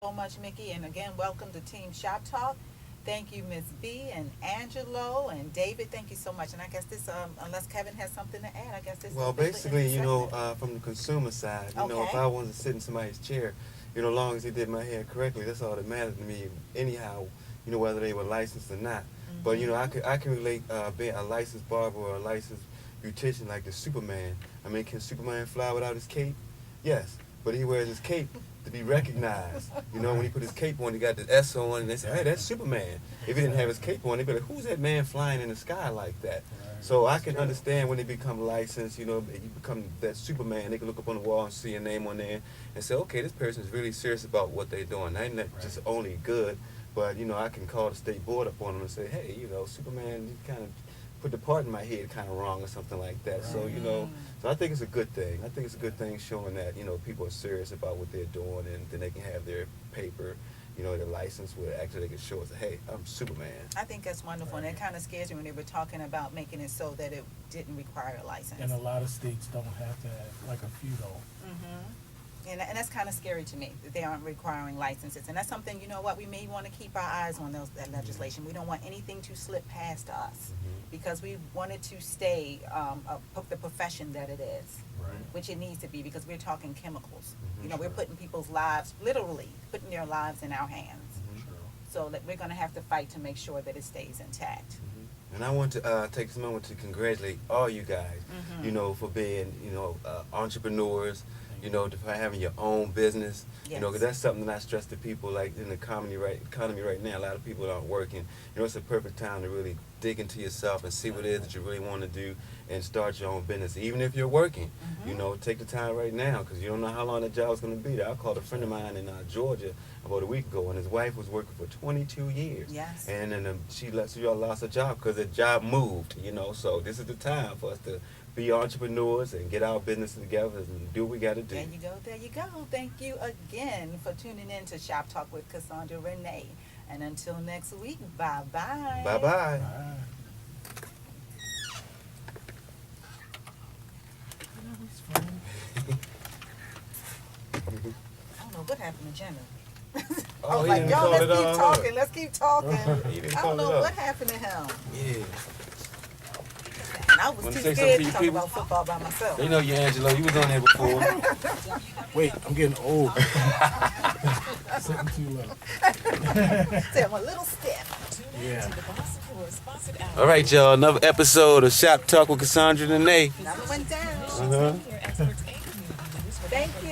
so much, Mickey. And again, welcome to Team Shop Talk. Thank you, Miss B and Angelo and David. Thank you so much. And I guess this, unless Kevin has something to add, I guess this. Well, basically, from the consumer side, if I wanted to sit in somebody's chair, as long as they did my hair correctly, that's all that mattered to me. Anyhow, whether they were licensed or not. Mm-hmm. But I can relate being a licensed barber or a licensed beautician like the Superman. I mean, can Superman fly without his cape? Yes, but he wears his cape to be recognized. When he put his cape on, he got the S on, and they say, hey, that's Superman. If he didn't have his cape on, they'd be like, who's that man flying in the sky like that? So I can understand when they become licensed, you become that Superman. They can look up on the wall and see your name on there and say, okay, this person is really serious about what they're doing. They're not just only good, but, I can call the state board up on them and say, hey, Superman, you kind of put the part in my head kind of wrong or something like that. So, so I think it's a good thing. I think it's a good thing showing that, people are serious about what they're doing, and then they can have their paper, their license where actually they can show us, hey, I'm Superman. I think that's wonderful, and it kind of scares me when they were talking about making it so that it didn't require a license. And a lot of states don't have to have, like a few though. Mm-hmm. And that's kind of scary to me, that they aren't requiring licenses. And that's something, we may want to keep our eyes on that legislation. We don't want anything to slip past us, because we wanted to stay the profession that it is, which it needs to be, because we're talking chemicals. We're putting people's lives, literally putting their lives in our hands. So that we're going to have to fight to make sure that it stays intact. And I want to take this moment to congratulate all you guys, for being, entrepreneurs, for having your own business, yes. Because that's something that I stress to people, like in the economy right now, a lot of people aren't working. It's a perfect time to really dig into yourself and see what it is that you really want to do and start your own business. Even if you're working, take the time right now, because you don't know how long that job's going to be. I called a friend of mine in Georgia about a week ago, and his wife was working for 22 years. Yes. And then she lost her job because the job moved, so this is the time for us to be entrepreneurs and get our business together and do what we got to do. There you go. Thank you again for tuning in to Shop Talk with Cassandra Renee. And until next week, bye-bye. Bye-bye. Bye. I don't know what happened to Jenna. Oh, I was like, yo, let's keep talking. I don't know what happened to him. Yeah. And I was too scared to talk about football by myself. They know you, Angelo. You was on there before. Wait, I'm getting old. Sitting too low. Say I'm a little stiff. Yeah. All right, y'all. Another episode of Shop Talk with Cassandra and Renee. Another one down. Uh-huh. Thank you.